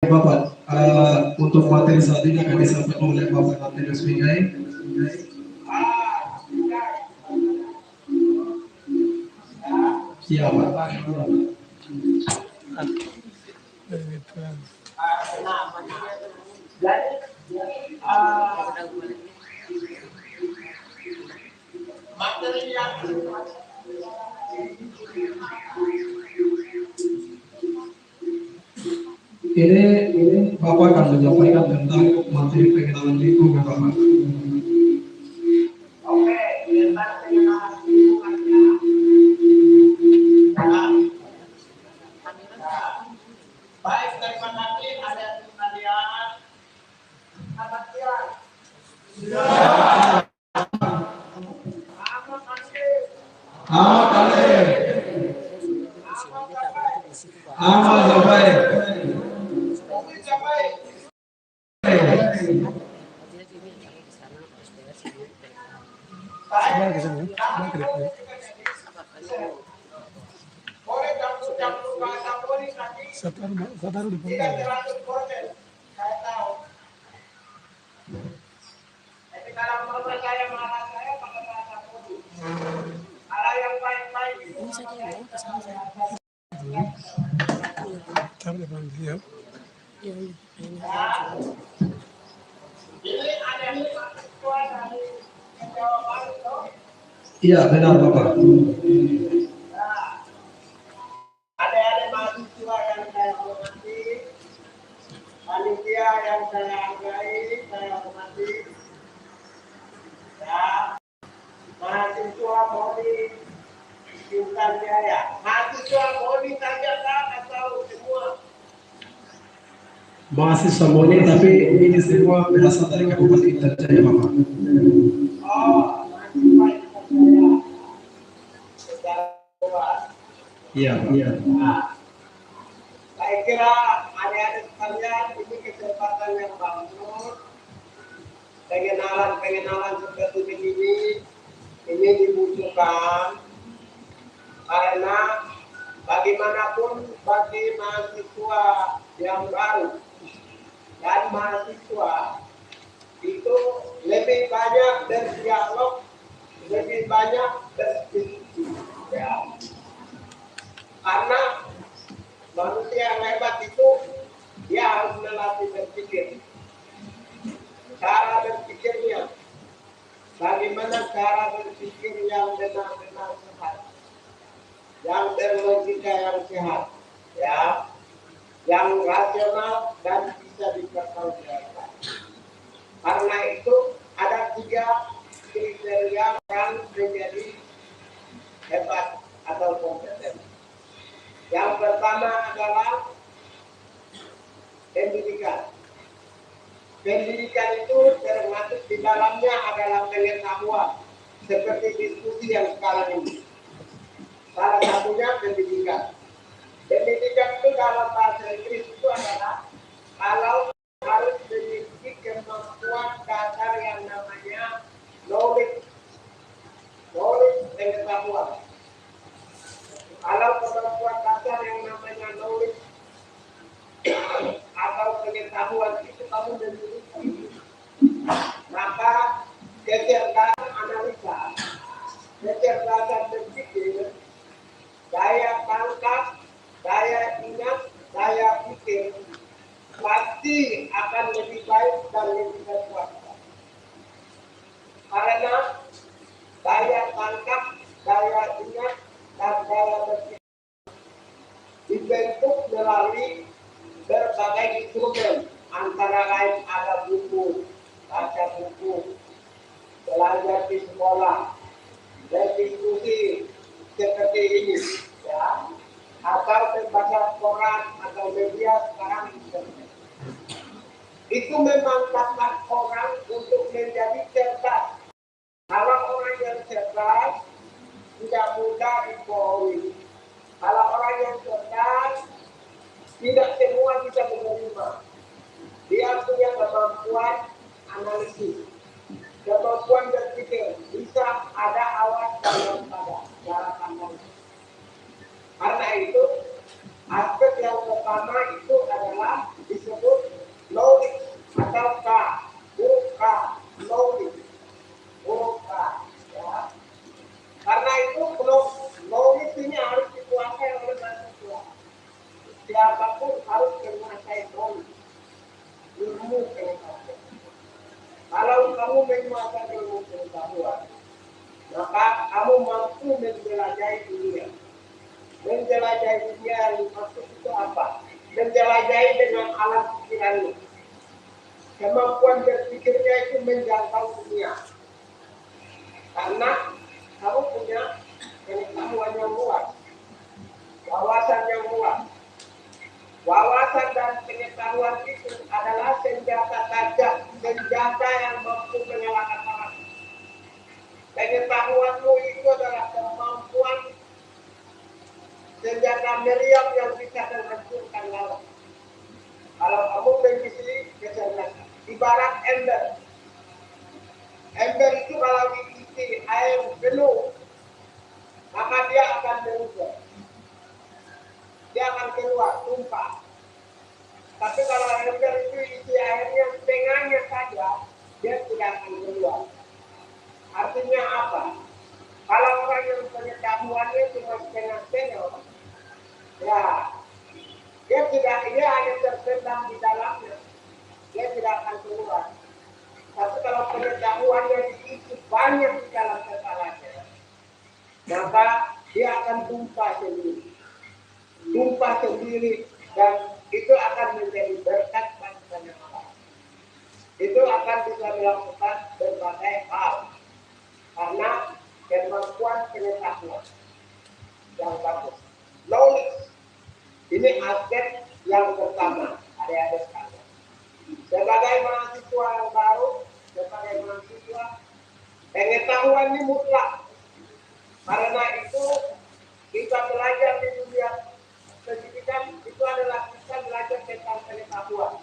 Bapak, untuk materi saat ini akan disampaikan oleh Bapak Martinus Wingai. Iya, Pak. Materi yang ini Bapak akan menyampaikan tentang materi pengenalan lingkungan Bapak. Oke, tentang pengenalan lingkungannya. Baik, terima kasih ada sekalian. Selamat siang. Ahmad Alif. Ahmad Zabair. Sataru di bawah. Saya tahu. Tapi kalau mau percaya marah saya pakai bahasa Puri. Kalau yang baik-baik itu ini ada mahasiswa dari Jawa Barat. Iya, benar Bapak. Adik-adik mahasiswa yang saya hormati, panitia yang saya hargai, saya hormati, ya, mahasiswa Moli Intan Jaya, mahasiswa Moli saja kan atau semua? Mahasiswa Moni, tapi ini semua berasal dari Kabupaten Intan Jaya Bapak. Oh, mahasiswa Intan Jaya. Iya. Nah, saya kira adik-adik sekalian ini kesempatan yang bagus. Pengenalan seperti ini dibutuhkan karena bagaimanapun bagi mahasiswa yang baru dan mahasiswa itu lebih banyak berdialog, lebih banyak berdiskusi, ya. Karena manusia yang hebat itu dia harus melatih berpikir. Cara berpikirnya, bagaimana cara berpikir yang benar-benar sehat, yang berlogika yang sehat, ya, yang rasional dan bisa dipertanggungjawabkan. Karena itu ada 3 kriteria yang menjadi hebat atau kompeten. Yang pertama adalah pendidikan. Pendidikan itu termasuk di dalamnya adalah pengetahuan, seperti diskusi yang sekarang ini. Salah satunya pendidikan. Pendidikan itu dalam bahasa Inggris itu adalah kalau harus memiliki kemampuan dasar yang namanya knowledge pengetahuan. Kalau kemampuan dasar yang namanya knowledge atau pengetahuan itu kamu memiliki, maka kecerdasan analisa, kecerdasan berpikir, daya tangkap, daya ingat, daya pikir pasti akan lebih baik dan lebih berkuasa. Karena daya tangkap, daya ingat, dan daya berpikir dibentuk melalui berbagai instrumen, antara lain ada buku, baca buku, belajar di sekolah, berdiskusi seperti ini, ya, atau membaca koran atau media sekarang internet. Itu memantapkan orang untuk menjadi cerdas. Kalau orang yang cerdas tidak mudah dibohongi. Kalau orang yang cerdas tidak semua bisa menerima. Dia punya kemampuan analisis, kemampuan berpikir, bisa ada awas dan waspada cara pandang. Karena itu aspek yang pertama itu adalah disebut menjelajahi dunia yang dimaksud itu apa? Menjelajahi dengan alam pikirannya. Kemampuan berpikirnya itu menjangkau dunia. Karena kamu punya pengetahuan yang luas, wawasan yang luas. Wawasan dan pengetahuan itu adalah senjata tajam, senjata yang mampu menyalakan perang. Pengetahuanmu itu adalah kemampuan senjata meriam yang bisa menghancurkan lawan. Kalau kamu memiliki kecerdasan, ibarat ember. Ember itu kalau diisi air penuh, maka dia akan berubah. Dia akan keluar, tumpah. Tapi kalau ember itu isi airnya setengahnya saja, dia tidak akan keluar. Artinya apa? Kalau orang yang pengetahuannya cuma setengah-setengah, ya, dia hanya terpendam di dalamnya, dia tidak akan keluar. Tapi kalau pengetahuannya diisi banyak di dalam kepalanya, maka dia akan tumpah sendiri, dan itu akan menjadi berkat bagi banyak orang. Itu akan bisa melakukan berbagai hal karena kemampuan pengetahuan yang bagus. Knowledge ini aspek yang pertama, adik-adik sekalian. Sebagai mahasiswa yang baru, sebagai mahasiswa, pengetahuan ini mutlak. Karena itu kita belajar di dunia pendidikan itu adalah kita belajar tentang pengetahuan.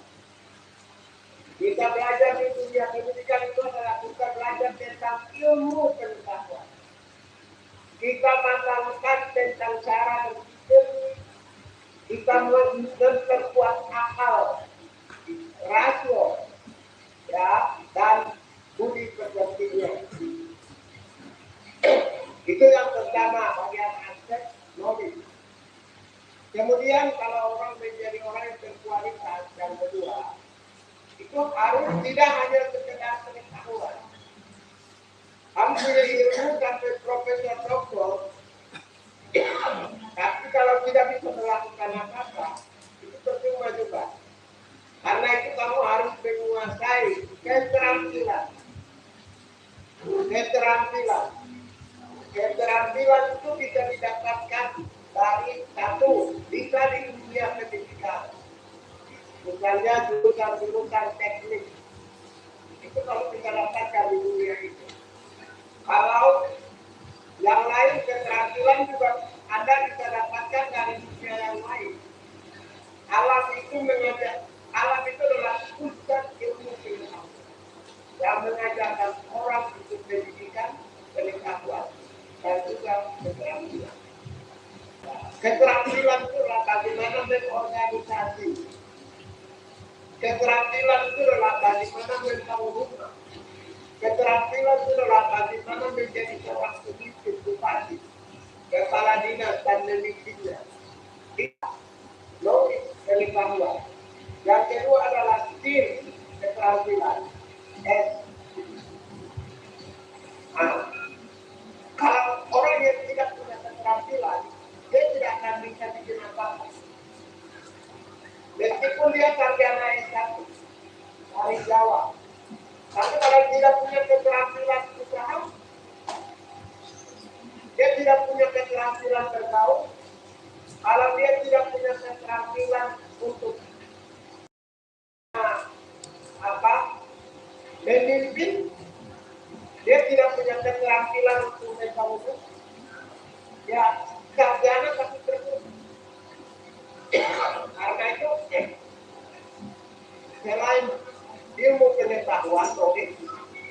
Kita belajar di dunia pendidikan itu adalah kita belajar tentang ilmu pengetahuan. Kita matangkan tentang cara berpikir, kita memperkuat akal, rasio, ya, dan budi pekertinya. Itu yang pertama bagian aspek knowledge. Kemudian kalau orang menjadi orang yang berkualitas, yang kedua, itu harus tidak hanya sekedar pengetahuan. Kamu punya ilmu sampai profesor doktor, tapi kalau tidak bisa melakukan apa-apa, itu percuma juga. Karena itu kamu harus menguasai keterampilan. Keterampilan itu bisa didapatkan dari satu, bisa di dunia pendidikan. Misalnya jurusan teknik. Itu kalau bisa dapatkan di dunia itu. Kalau yang lain keterampilan juga Anda bisa dapatkan dari dunia yang lain. Alam itu adalah pusat ilmu pengetahuan yang mengajarkan orang untuk pendidikan, pengetahuan, dan juga keterampilan. Keterampilan itu adalah bagaimana berorganisasi. Keterampilan itu adalah bagaimana membangun rumah. Keterampilan itu adalah bagaimana menjadi seorang pemimpin, bupati, kepala dinas, dan memimpinnya. Knowledge, pengetahuan. Yang kedua adalah skill, keterampilan. Kalau orang yang tidak punya keterampilan, dia tidak akan bisa bikin apa-apa. Meskipun dia sarjana S1 dari Jawa, tapi kalau tidak punya keterampilan usaha, dia tidak punya keterampilan bergaul, kalau dia tidak punya keterampilan untuk memimpin, dia tidak punya keterampilan untuk membangun, ya sarjana tapi terus. Karena itu, selain ilmu pengetahuan,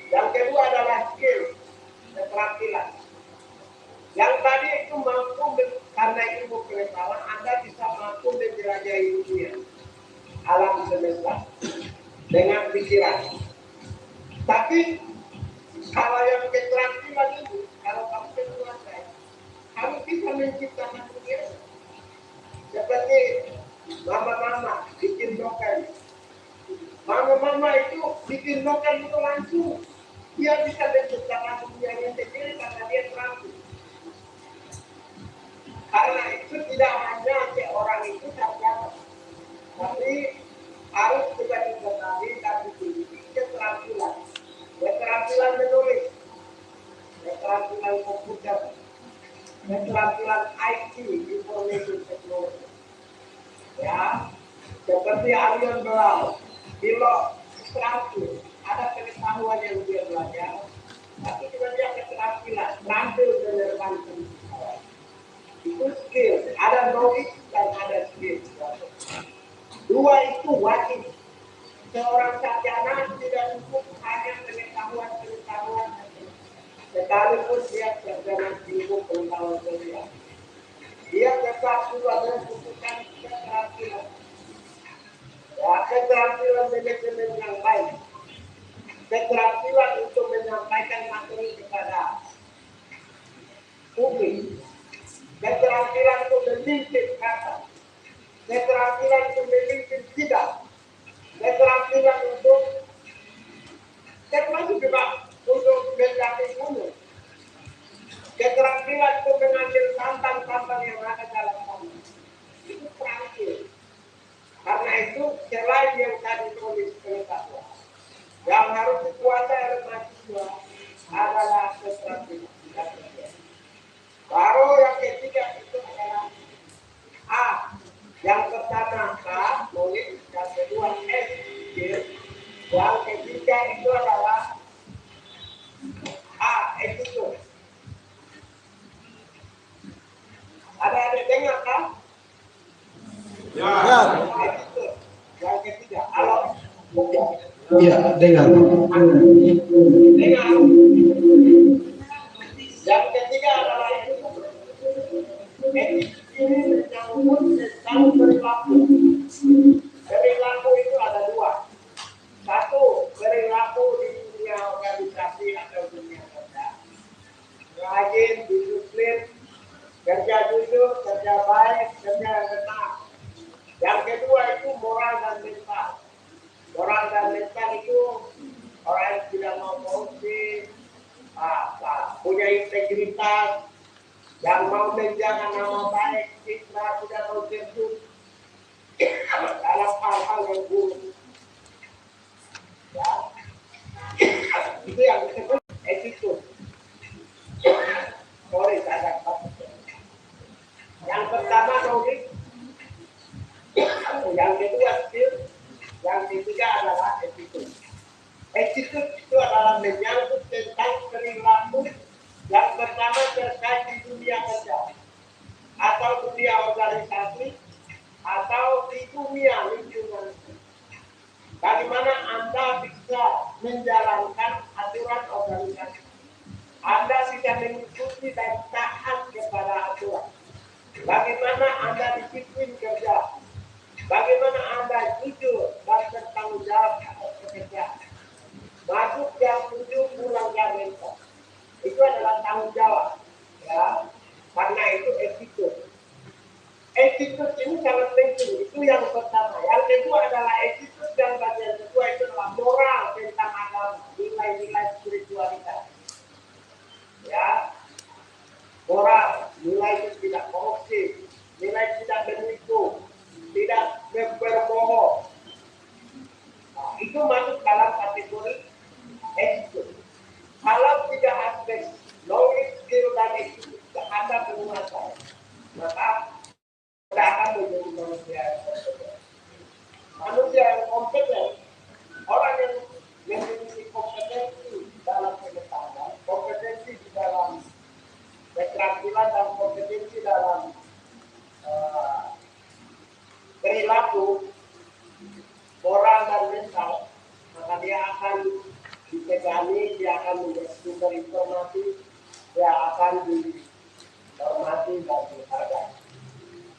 yang kedua adalah skill, keterampilan. Yang tadi itu mampu karena ilmu pengetahuan, Anda bisa mampu menjelajahi dunia, alam semesta dengan pikiran. Tapi kalau yang keterampilan itu, kalau kamu menguasai, kamu bisa menciptakan dunia. Seperti mama bikin noken. Mama itu bikin noken itu langsung. Dia bisa menciptakan dunianya sendiri karena dia terampil. Karena itu tidak hanya orang itu sarjana, tapi harus juga diketahui dan dimiliki keterampilan, keterampilan menulis, keterampilan komputer, keterampilan IT, information technology. Ya, seperti Aryan Belau, pilot terampil, ada pengetahuan yang dia belajar, tapi juga dia keterampilan, terampil menerbangan pesawat. Itu skill, ada knowledge dan ada skill. Dua itu wajib. Seorang sarjana tidak cukup hanya pengetahuan, sekalipun dia sarjana ilmu pengetahuan sosial. Dia tetap juga membutuhkan keterampilan. Ya, keterampilan manajemen yang baik, keterampilan untuk menyampaikan materi kepada publik, keterampilan untuk memimpin kata, keterampilan untuk memimpin sidang, keterampilan untuk termasuk juga untuk mendaki gunung, keterampilan untuk mengambil tambang-tambang yang ada dalam tanah. Itu terampil. Karena itu selain yang tadi tulis pengetahuan, yang harus dikuasai oleh mahasiswa adalah keterampilan. Baru yang ketiga itu adalah A. Yang pertama K, knowledge, yang kedua S, skill, yang ketiga itu adalah A, attitude. Ada dengar kan? Ya. Attitude. Yang ketiga, halo. Iya, dengar. Dengar. Yang ketiga adalah attitude. Ini menyangkut tentang perilaku. Perilaku itu ada dua. Satu, perilaku di dunia organisasi atau dunia kerja. Rajin, disiplin, kerja jujur, kerja baik, kerja yang benar. Yang kedua itu moral dan mental. Moral dan mental itu orang yang tidak mau korupsi, punya integritas, yang mau menjaga nama baik, tidak mau terjun dalam hal-hal yang buruk. Ya. Itu yang disebut attitude. Sorry, saya yang pertama knowledge, yang kedua skill, yang ketiga adalah attitude. Attitude itu adalah menyangkut tentang perilaku yang pertama terkait di dunia kerja atau dunia organisasi atau di dunia lingkungan. Bagaimana Anda bisa menjalankan aturan organisasi? Anda bisa mengikuti dan taat kepada aturan. Bagaimana Anda disiplin kerja? Bagaimana Anda jujur dan bertanggung jawab atas pekerjaan? Masuk jam 7 pulang jam 4. Itu adalah tanggung jawab. Ya. Karena itu attitude. Attitude ini sangat penting. Itu yang pertama. Yang kedua adalah attitude dan bagian kedua itu adalah moral tentang agama, nilai-nilai spiritualitas. Ya. Moral, nilai tidak korupsi, nilai tidak menipu, tidak berbohong. Nah, itu masuk dalam kategori attitude. Kalau tiga aspek knowledge, skill, dan attitude Anda menguasai, maka Anda akan menjadi manusia yang kompeten. Manusia yang kompeten, orang yang memiliki kompetensi dalam pengetahuan, kompetensi di dalam keterampilan dan kompetensi dalam perilaku, moral dan mental, maka dia akan disegani, dia akan menjadi sumber informasi, dia akan dihormati dan dihargai.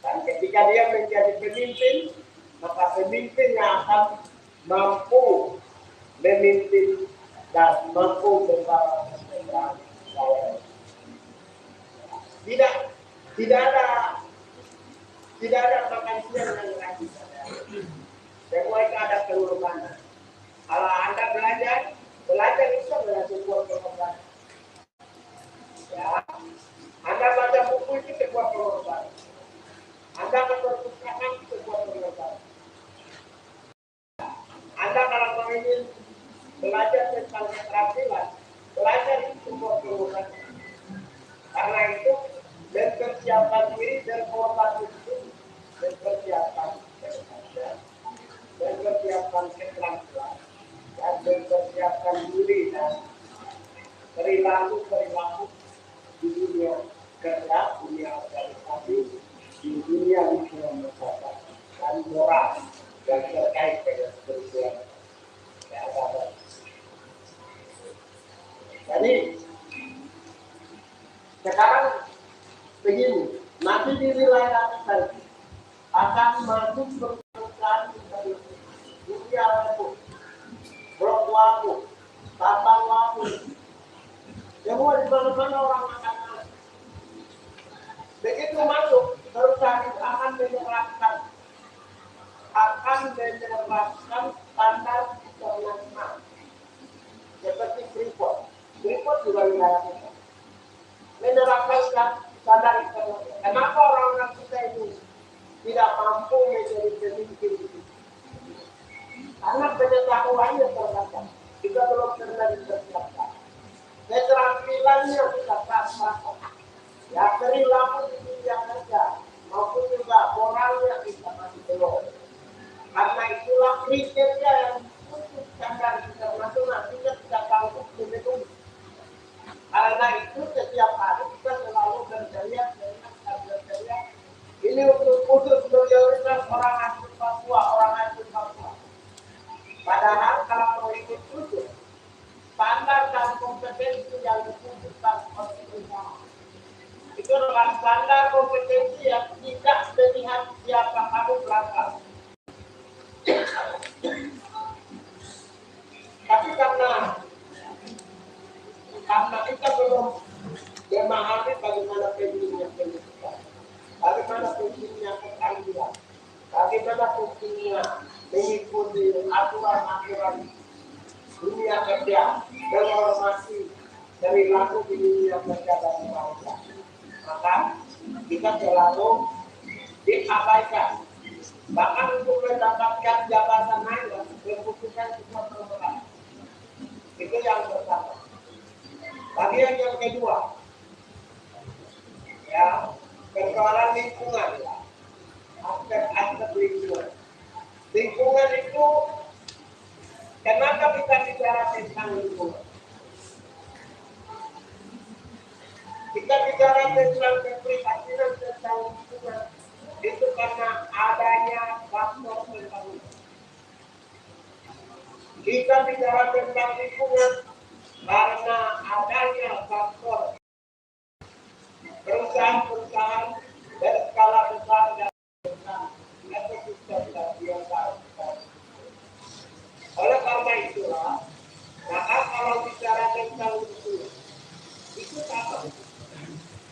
Dan ketika dia menjadi pemimpin, maka pemimpinnya akan mampu memimpin dan mampu membawa kesejahteraan. Tidak ada makan siang yang gratis. Semua itu ada pengorbanan. Kalau Anda belajar itu adalah sebuah pengorbanan. Ya, Anda baca buku itu sebuah pengorbanan. ingin belajar tentang keterampilan, belajar itu sebuah kebutuhan. Karena itu mempersiapkan diri dan hormat itu mempersiapkan keterampilan, mempersiapkan keterampilan, dan mempersiapkan diri dan perilaku di dunia kerja, dunia organisasi, di dunia lingkungan masyarakat, dan moral yang terkait dengan kebersihan keagamaan. Jadi sekarang begini, nanti di wilayah kita akan masuk permukaan dunia laku, blok laku, tambang laku, semua di mana-mana orang akan masuk. Begitu masuk, perusahaan itu akan menerapkan standar internasional seperti Freeport. Freeport juga wilayah kita menerapkan standar internasional. Kenapa orang-orang kita itu tidak mampu menjadi pemimpin itu? Karena pengetahuannya terbatas, juga belum pernah dipersiapkan. Keterampilannya sudah pas-pasan. Ya, perilaku di dunia kerja maupun juga moralnya kita masih belum. Karena itulah kriteria yang untuk standar internasional kita tidak sanggup memenuhi. Karena itu setiap hari kita selalu berteriak ini untuk khusus prioritas orang asli Papua, Padahal kalau mau ikut khusus, standar dan kompetensi yang diputuskan konstitusional itu adalah standar kompetensi yang tidak melihat siapa kamu berangkat. Tapi karena kita belum memahami bagaimana pentingnya pendidikan, bagaimana pentingnya keterampilan, bagaimana pentingnya mengikuti aturan-aturan dunia kerja, menghormati perilaku di dunia kerja dan bangsa, maka kita selalu diabaikan. Bahkan untuk mendapatkan jabatan naik membutuhkan sebuah perbuatan. Itu yang pertama. Bagian yang kedua, ya, persoalan lingkungan, ya. Aspek lingkungan. Lingkungan itu, kenapa kita bicara tentang lingkungan? Kita bicara tentang keprihatinan tentang lingkungan itu karena adanya faktor pembangunan. Kita bicara tentang lingkungan karena adanya faktor perusahaan-perusahaan berskala besar dan ekosistem dan biota. Oleh karena itulah, maka kalau bicara tentang lingkungan, itu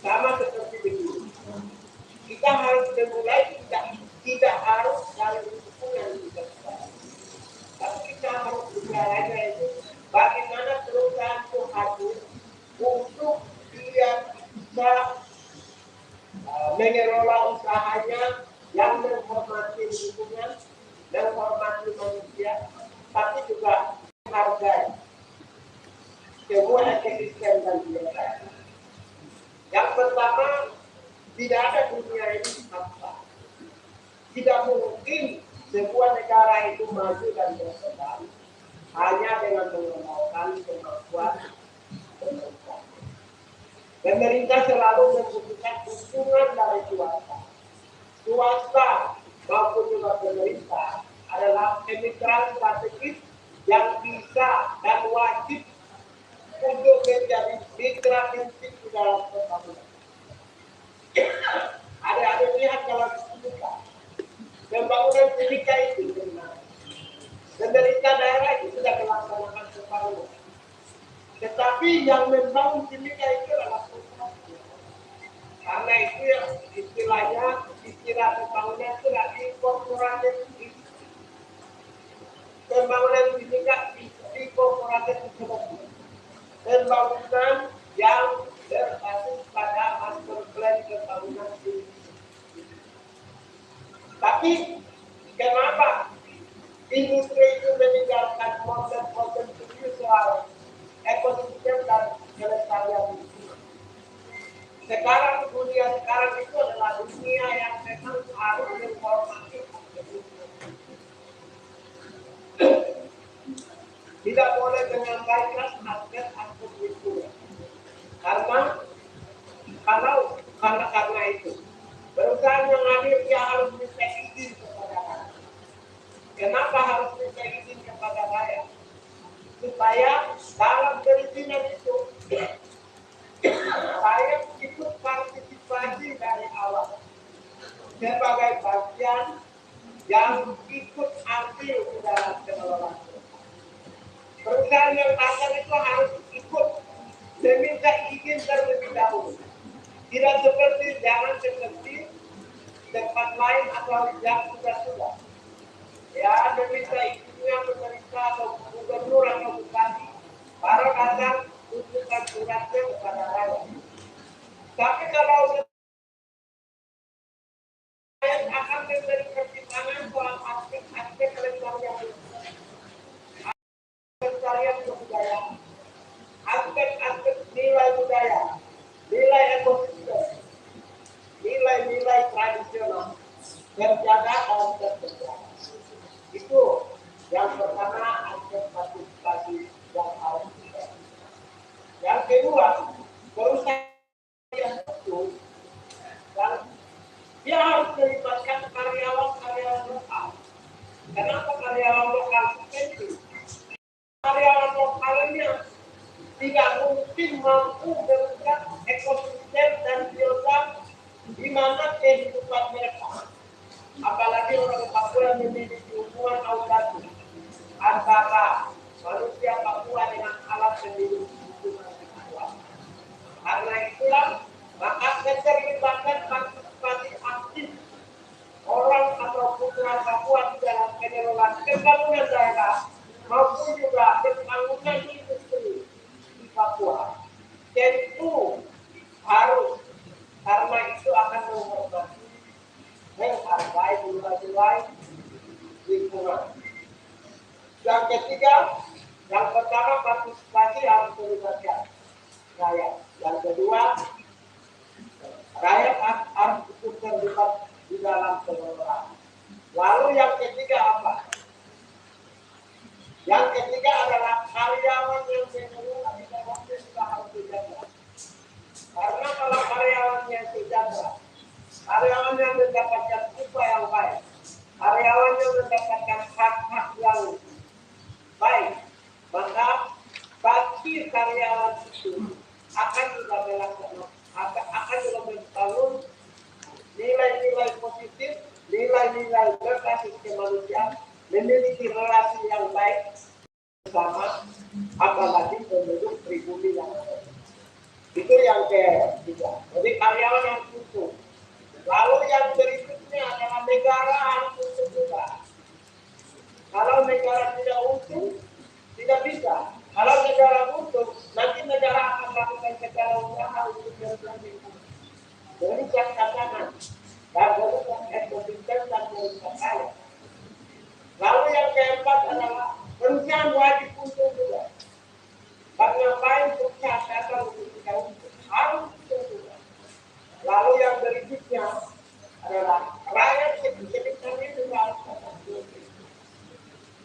sama seperti begini. Kita harus memulai tidak harus dari lingkungan kita, tapi kita harus bicaranya itu bagaimana perusahaan itu hadir untuk dia bisa mengelola usahanya yang menghormati lingkungan, menghormati manusia, tapi juga menghargai semua ekosistem dan biota. Yang pertama, tidak ada dunia ini tanpa. Tidak mungkin sebuah negara itu maju dan berkembang hanya dengan mengembangkan kemampuan pemerintah. Pemerintah selalu membutuhkan dukungan dari swasta. Swasta maupun juga pemerintah adalah mitra strategis yang bisa dan wajib untuk menjadi mitra penting di dalam pembangunan. Ada pihak kalau disebutkan pembangunan timika itu benar. Pemerintah daerah itu sudah melaksanakan pembangunan. Tetapi yang membangun timika itu adalah perusahaan. Karena itu yang istilahnya istilah pembangunan itu lagi korporatif. Pembangunan timika di korporatif tersebut. Pembangunan yang berbasis pada master plan pembangunan ini. Tapi kenapa Industri itu meninggalkan model-model visual ekosistem dan kelestarian. Sekarang dunia sekarang itu adalah dunia yang memang harus menghormati. Tidak boleh mengabaikan aspek-aspek lingkungan. Karena itu, perusahaan yang hadir dia harus minta izin kepada rakyat. Kenapa harus minta izin kepada rakyat? Supaya dalam perizinan itu saya ikut partisipasi dari awal sebagai bagian yang ikut andil di dalam pengelolaan. Perusahaan yang datang itu harus ikut meminta izin terlebih dahulu. Tidak jangan seperti tempat lain atau yang sudah. Ya, meminta izinnya pemerintah atau gubernur atau bupati, baru datang tunjukkan suratnya kepada rakyat. Tapi kalau rakyat akan memberi pertimbangan soal aspek kelestarian kebudayaan, aspek nilai budaya, nilai ekosistem, nilai tradisional terjaga dan terjaga. Itu yang pertama, aspek partisipasi yang harus kita. Yang kedua, perusahaan yang itu dan dia harus melibatkan karyawan lokal. Kenapa karyawan lokal penting? Karyawan lokalnya tidak mungkin mampu mengubah ekosistem dan biota di mana kehidupan mereka. Apalagi orang Papua memiliki hubungan audasi antara manusia Papua dengan alam sendiri hubungan Papua. Karena itulah maka keterlibatan partisipasi aktif orang atau putra Papua di dalam pengelolaan pembangunan daerah maupun juga pembangunan industri di Papua tentu harus, karena itu akan menghormati, menghargai nilai-nilai lingkungan. Yang ketiga, yang pertama partisipasi harus melibatkan rakyat. Yang kedua, rakyat harus ikut terlibat di dalam pengelolaan. Lalu yang ketiga apa? Yang ketiga adalah karyawan yang mengelola di dalamnya juga harus dijaga. Karena kalau karyawannya sejahtera, karyawan yang mendapatkan upah yang baik, karyawan yang mendapatkan hak-hak yang baik, maka bagi karyawan itu akan juga membangun nilai-nilai positif, nilai-nilai berbasis kemanusiaan, memiliki relasi yang baik bersama, apalagi penduduk pribumi yang ada. Itu yang ketiga. Jadi karyawan yang utuh. Lalu yang berikutnya adalah negara harus utuh juga. Kalau negara tidak utuh, tidak bisa. Kalau negara utuh, nanti negara akan melakukan segala usaha untuk berlanjut. Merusak tatanan dan merusak ekosistem dan merusak alam. Lalu yang keempat adalah perusahaan wajib untung juga. Ngapain perusahaan datang untuk kita untung? Harus untung juga. Lalu yang berikutnya adalah rakyat sekitarnya juga harus untung.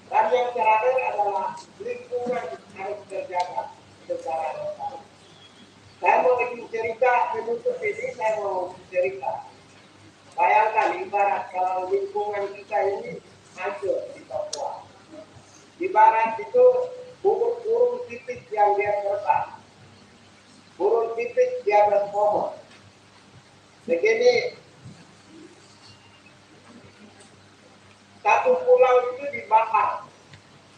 Dan yang terakhir adalah lingkungan harus terjaga secara lokal. Saya mau bikin cerita menutup ini, saya mau cerita. Bayangkan ibarat kalau lingkungan kita ini hancur di Papua. Ibarat itu burung pipit yang dia terbang. Burung pipit di atas pohon. Begini, satu pulau itu dibakar.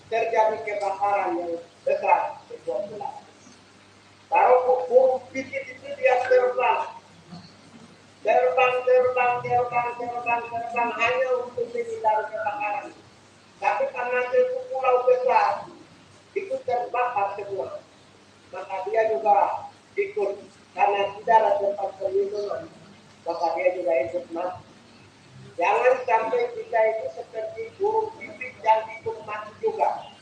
Terjadi kebakaran yang besar sebuah pulau. Lalu burung pipit itu dia terbang hanya untuk menghindari kebakaran. Tapi karena itu pulau besar, itu terbakar semua. Maka dia juga ikut, karena tidak ada tempat perlindungan, maka dia juga ikut mati. Jangan sampai kita itu seperti burung pipit dan dinikmati juga.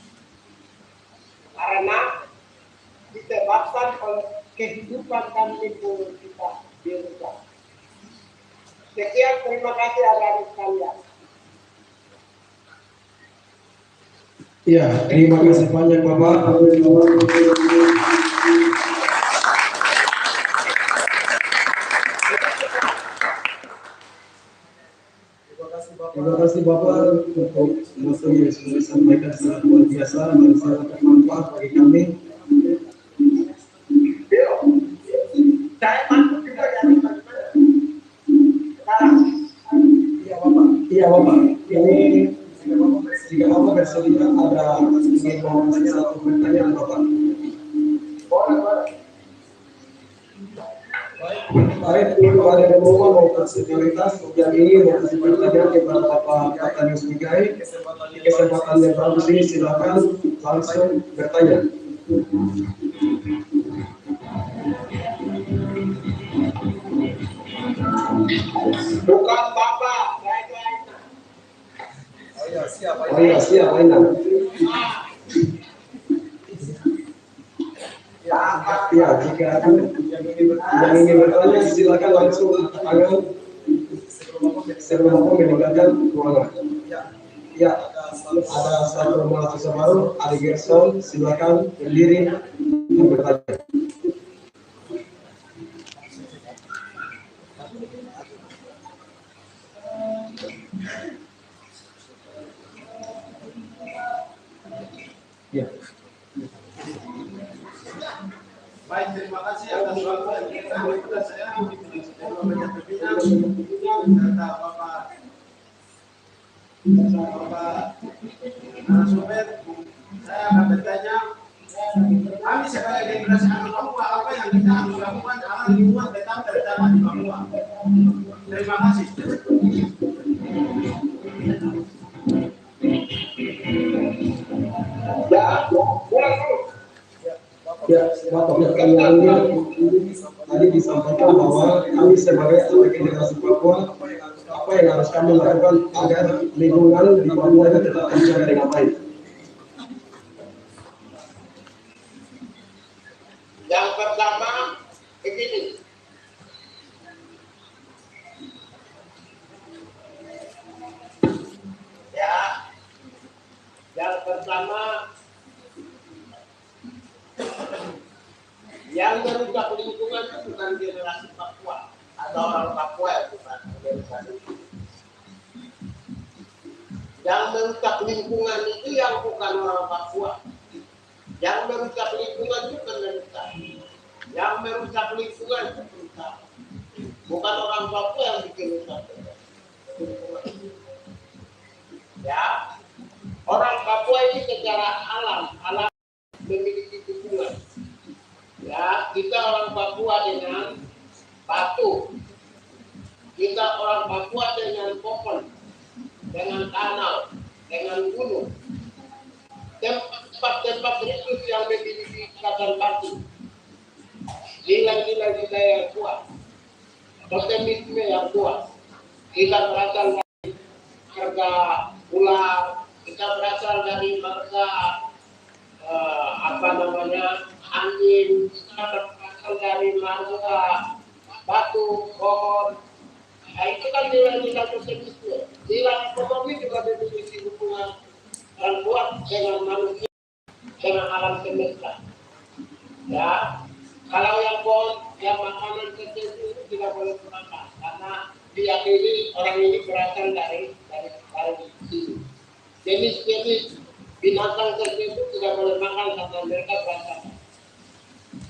Karena disebabkan oleh kehidupan dan lingkungan kita dirusak. Sekian, terima kasih adik-adik sekalian. Ya, terima kasih banyak Bapak. Terima kasih Bapak untuk materi yang sudah disampaikan sangat luar biasa dan sangat bermanfaat bagi kami. Saya masuk juga dari mana? Sekarang. Iya Bapak. Iya Bapak. Ini jika Bapak bersedia ada ingin mau kasih satu pertanyaan Bapak. Boleh. Baik, kalau ada Bapak mau kasih prioritas yang ini mau kasih pertanyaan kepada Bapak Patanius Migai. Kesempatan yang bagus ini silakan langsung bertanya. Bukan Bapak, saya. Oh iya, siap, Aina. Ya, jika ada yang ingin bertanya, silakan langsung angkat tangan sebelum Bapak meninggalkan ruangan. Ya, ada satu mahasiswa baru, Adi Gerson, silakan berdiri dan bertanya. Ya. Baik, terima kasih atas waktu yang kita berikan saya banyak berbincang kata Bapak narasumber. Saya akan bertanya, kami sebagai generasi anak Papua, apa yang kita harus lakukan agar lingkungan tetap terjaga di Papua? Terima kasih. Ya, Bapak pertanyaannya tadi disampaikan bahwa kami sebagai anak generasi Papua, apa yang harus kami lakukan agar lingkungan di Papua itu tetap terjaga dengan baik? Yang pertama, begini. Ya, yang pertama, yang merusak lingkungan itu bukan generasi Papua atau orang Papua yang bukan generasi. Yang merusak lingkungan itu yang bukan orang Papua. Yang merusak lingkungan itu pemerintah. Yang merusak lingkungan itu pemerintah. Bukan orang Papua yang bikin rusak lingkungan. Ya, orang Papua ini secara alam memiliki lingkungan. Ya, kita orang Papua dengan batu, kita orang Papua dengan pohon, dengan tanah, dengan gunung. Tempat-tempat khusus yang memiliki ikatan batu, nilai-nilai budaya yang kuat, totemisme yang kuat. Kita berasal dari marga ular, kita berasal dari marga angin, kita berasal dari marga batu, pohon. Nah, itu kan nilai-nilai totemisme. Nilai ekonomi juga memiliki hubungan dan kuat dengan manusia, dengan alam semesta. Ya, kalau yang pohon, yang makanan tertentu itu tidak boleh dimakan karena diyakini orang ini berasal dari sini. Jenis-jenis binatang tertentu tidak boleh makan karena mereka berasal.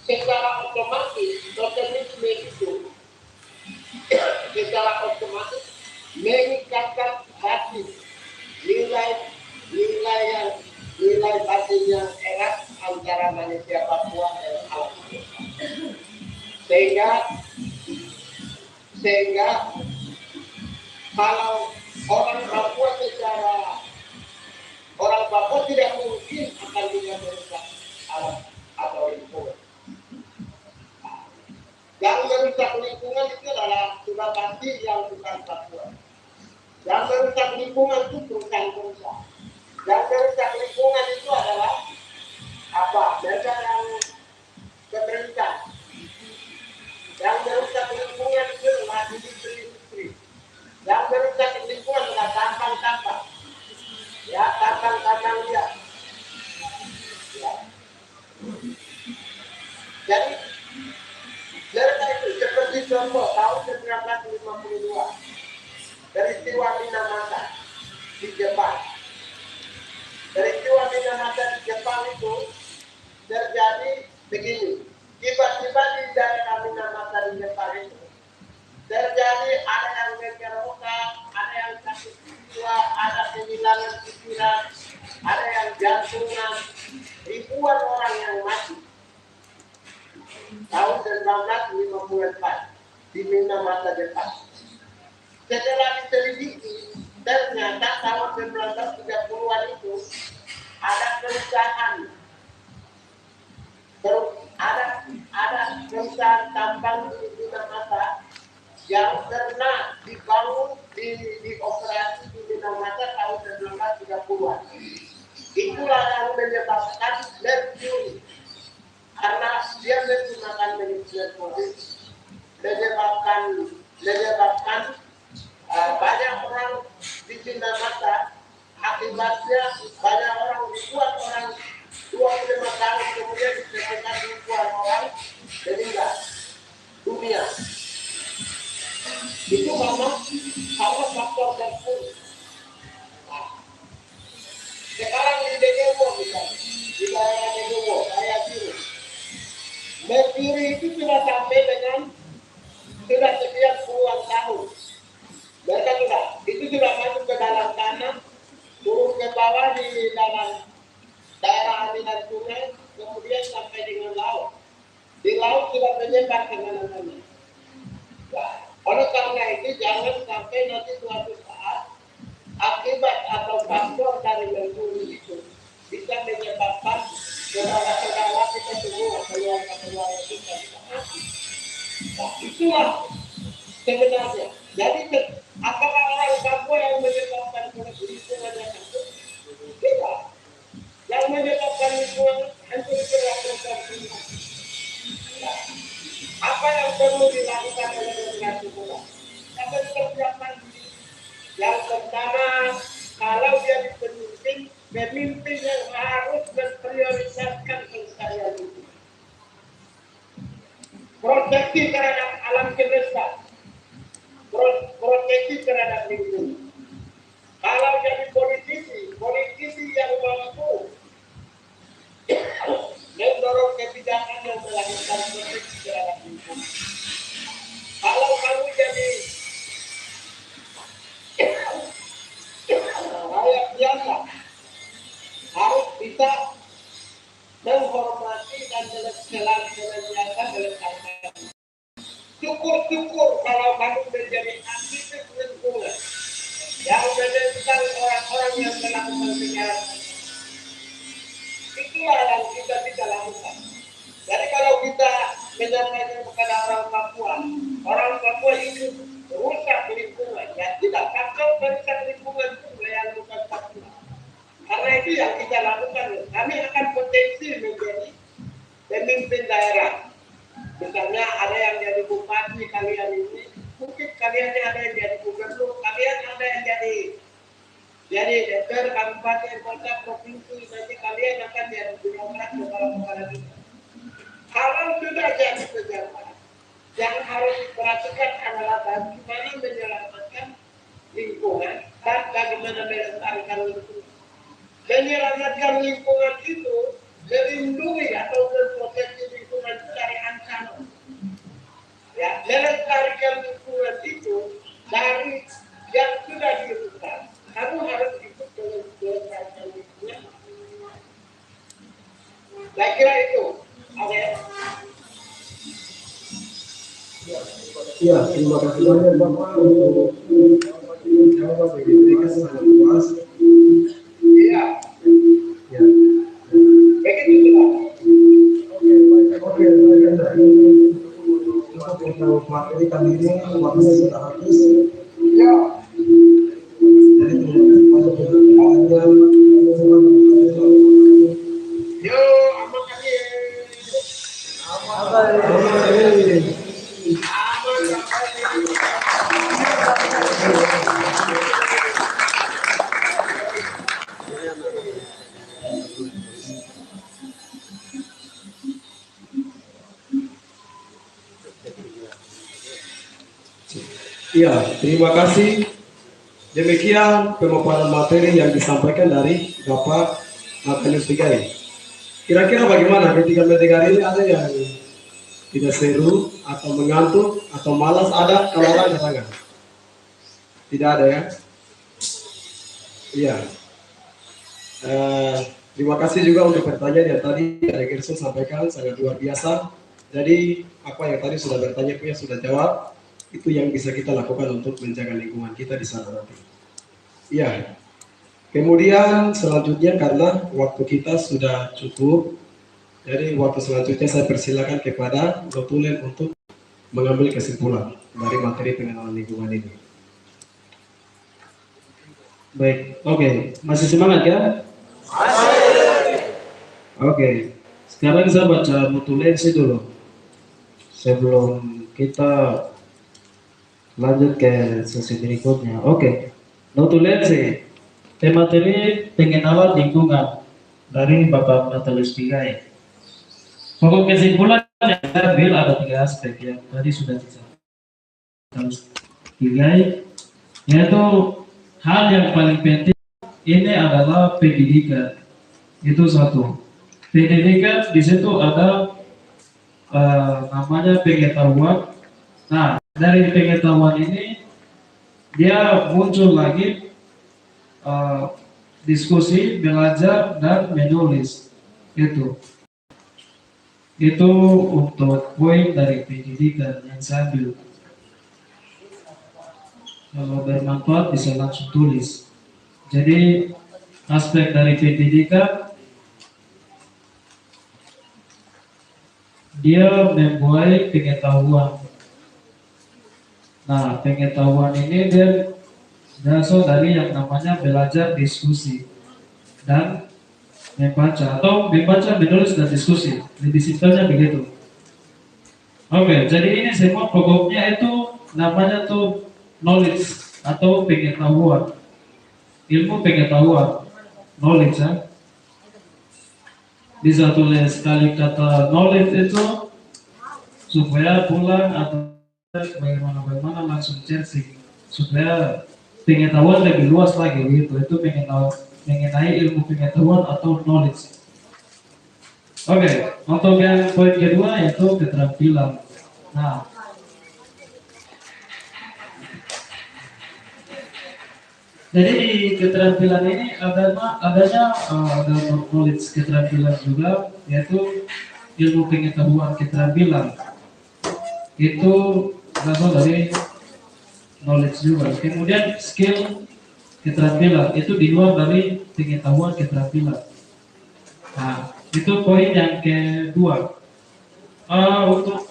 Secara otomatis, totemisme itu secara otomatis meningkatkan hati, nilai batin yang erat antara manusia Papua dan alam semesta. Sehingga kalau orang Papua tidak mungkin akan bisa merusak alam atau lingkungan. Yang merusak lingkungan itu adalah sudah pasti yang bukan Papua. Yang merusak lingkungan itu perusahaan-perusahaan. 1952. Peristiwa Minamata di Jepang. Peristiwa Minamata di Jepang itu terjadi begini. Tiba-tiba di daerah Minamata di Jepang itu terjadi ada yang bergerokan, ada yang sakit jiwa, ada kehilangan pikiran, ada yang jantungan, ribuan orang yang mati. Tahun 1954 di Minamata Jepang. Setelah diselidiki, ternyata tahun 1930-an itu ada perusahaan, ada perusahaan tambang di Minamata yang pernah dibangun di operasi di Minamata tahun 1930-an. Itulah yang menyebabkan merkuri, karena dia menggunakan merkuri, menyebabkan banyak orang di Minamata. Akibatnya banyak orang, ribuan orang, 25 tahun kemudian ditemukan ribuan orang meninggal dunia. Itu karena faktor merkuri. Sekarang di Degewo misalnya, di daerah Degewo, daerah biru, merkuri itu sudah sampai dengan sudah sekian puluhan tahun. Mereka itu sudah masuk ke dalam tanah, turun ke bawah di dalam daerah aliran sungai, kemudian sampai dengan laut. Di laut sudah menyebar kemana-mana. Nah, oleh karena itu jangan sampai nanti suatu saat akibat atau faktor dari merkuri itu bisa menyebabkan saudara-saudara kita semua, keluarga-keluarga kita mati. Nah, itulah sebenarnya. Jadi apakah orang Papua yang menyebabkan lingkungan yang hancur? Tidak. Yang menyebabkan lingkungan hancur itu adalah lingkungan. Nah, apa yang perlu dilakukan oleh generasi muda? Yang persiapan. Yang pertama, kalau dia pemimpin yang harus memprioritaskan pelestarian lingkungan. Proteksi terhadap alam semesta. Proteksi terhadap lingkungan. Kalau jadi politisi yang mampu mendorong kebijakan yang melakukan proteksi terhadap lingkungan. Kalau kamu jadi rakyat biasa, harus bisa menghormati dan melestarikan. Syukur kalau kamu menjadi aktivis lingkungan yang menentang orang-orang yang melakukan kejahatan. Itulah yang kita bisa lakukan. Jadi kalau kita menyampaikan kepada orang Papua itu rusak lingkungan, ya tidak faktor merusak lingkungan itu yang bukan Papua. Karena itu yang kita lakukan, kami akan potensi menjadi pemimpin daerah. Misalnya ada yang jadi bupati kalian ini, mungkin kalian ada yang jadi gubernur, kalian ada yang jadi DPR, kabupaten, kota, provinsi, nanti kalian akan jadi birokrat kepala kita. Kalau sudah jadi pejabat, yang harus diperhatikan adalah bagaimana menyelamatkan lingkungan dan bagaimana melestarikan lingkungan. Menyelamatkan lingkungan itu melindungi atau memproteksi lingkungan dari ancaman. Ya, melestarikan lingkungan itu dari yang sudah dirusak. Kamu harus ikut melestarikan lingkungan. Saya kira itu. Oke. Ya, terima kasih banyak Bapak untuk jawaban yang diberikan sangat puas. Iya. Ya. Begitu sudah. Oke, untuk materi kali ini waktunya sudah habis. Ya. Jadi terima kasih banyak. Yo, aman kali. Iya, terima kasih. Demikian pemaparan materi yang disampaikan dari Bapak Natalius Pigai. Kira-kira bagaimana ketika mendengar ini, ada yang tidak seru atau mengantuk atau malas? Ada? Kalau ada, angkat tangan. Tidak ada ya? Iya. Terima kasih juga untuk pertanyaan yang tadi Ada Gerson sampaikan, sangat luar biasa. Jadi apa yang tadi sudah bertanya punya sudah jawab. Itu yang bisa kita lakukan untuk menjaga lingkungan kita di sana nanti. Iya. Kemudian selanjutnya karena waktu kita sudah cukup, jadi waktu selanjutnya saya persilakan kepada Notulen untuk mengambil kesimpulan dari materi pengenalan lingkungan ini. Baik, oke. Masih semangat ya? Oke. Sekarang saya baca notulensi dulu. Sebelum kita lanjut ke sesi berikutnya. Oke. Notulensi. Materi pengenalan lingkungan dari Bapak Natalius Pigai. Pokok kesimpulan yang saya ambil ada 3 aspek yang tadi sudah disampaikan Natalius Pigai, yaitu hal yang paling penting ini adalah pendidikan. Itu satu. Pendidikan di situ ada namanya pengetahuan. Nah, dari pengetahuan ini dia muncul lagi diskusi, belajar dan menulis. Itu untuk poin dari pendidikan yang saya ambil. Kalau bermanfaat bisa langsung tulis. Jadi aspek dari pendidikan dia membuat pengetahuan. Nah, pengetahuan ini dia berasal dari yang namanya belajar diskusi dan membaca atau membaca, menulis dan diskusi. Lebih simpelnya begitu. Oke, jadi ini semua pokoknya itu namanya tuh knowledge atau pengetahuan, ilmu pengetahuan, knowledge ya. Bisa tulis sekali kata knowledge itu supaya pulang atau bagaimana langsung searching supaya pengetahuan lebih luas lagi gitu. Itu mengenai ilmu pengetahuan atau knowledge. Oke, untuk yang poin kedua yaitu keterampilan. Nah, jadi di keterampilan ini adanya knowledge keterampilan juga, yaitu ilmu pengetahuan keterampilan. Itu berasal dari knowledge juga. Kemudian skill keterampilan itu di luar dari pengetahuan keterampilan. Nah, itu poin yang kedua. Untuk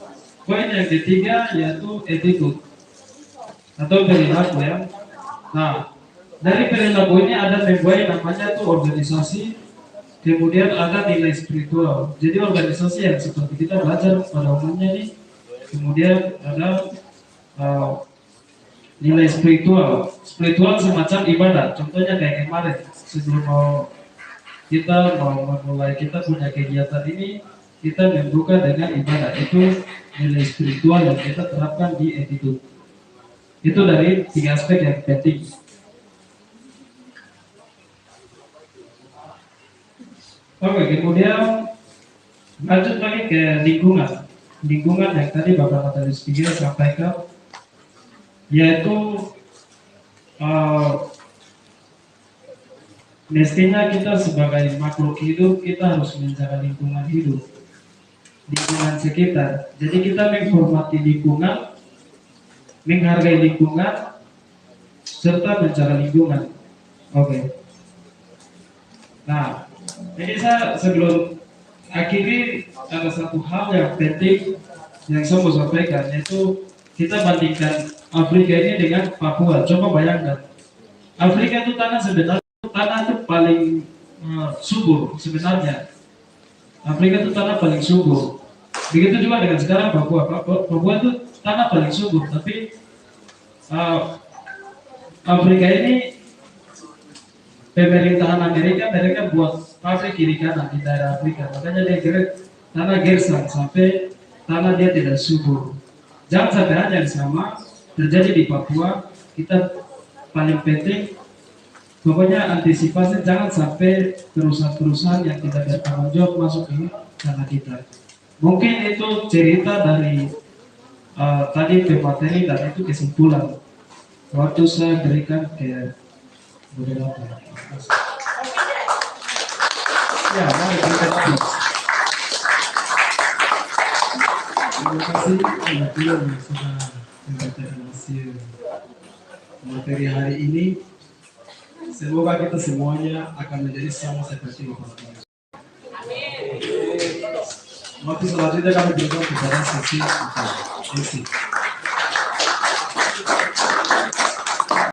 poin yang ketiga yaitu attitude atau perilaku ya. Nah, dari perilaku ini ada membuat namanya tuh organisasi, kemudian ada nilai spiritual. Jadi organisasi yang seperti kita belajar pada umumnya nih, kemudian ada nilai spiritual. Spiritual semacam ibadah. Contohnya kayak kemarin sebelum kita memulai kita punya kegiatan ini, kita membuka dengan ibadah. Itu nilai spiritual yang kita terapkan di attitude. Itu dari 3 aspek yang penting. Oke, kemudian lanjut lagi ke lingkungan. Lingkungan yang tadi Bapak Natalius Pigai sampaikan, yaitu mestinya kita sebagai makhluk hidup kita harus menjaga lingkungan hidup, lingkungan sekitar. Jadi kita menghormati lingkungan, menghargai lingkungan, serta menjaga lingkungan. Oke. Nah, jadi saya sebelum akhiri ada satu hal yang penting yang saya mau sampaikan, yaitu kita bandingkan Afrika ini dengan Papua. Coba bayangkan, Afrika itu tanah itu paling subur sebenarnya. Afrika itu tanah paling subur. Begitu juga dengan sekarang Papua. Papua itu tanah paling subur, tapi Afrika ini pemerintahan Amerika mereka buat pabrik kiri kanan di daerah Afrika, makanya dia tanah gersang sampai tanah dia tidak subur. Jangan sampai hanya sama terjadi di Papua, kita paling penting pokoknya antisipasi jangan sampai perusahaan-perusahaan yang tidak bertanggung jawab masuk ke tanah kita. Mungkin itu cerita dari tadi pemateri dan itu kesimpulan. Waktu saya berikan ke beberapa. Ya, mari kita lanjut. Terima kasih teman-teman yang sudah membaca hasil materi hari ini. Semoga kita semuanya akan menjadi sama seperti Bapak Tuhan. Waktu selanjutnya kami berikan kepada sesi.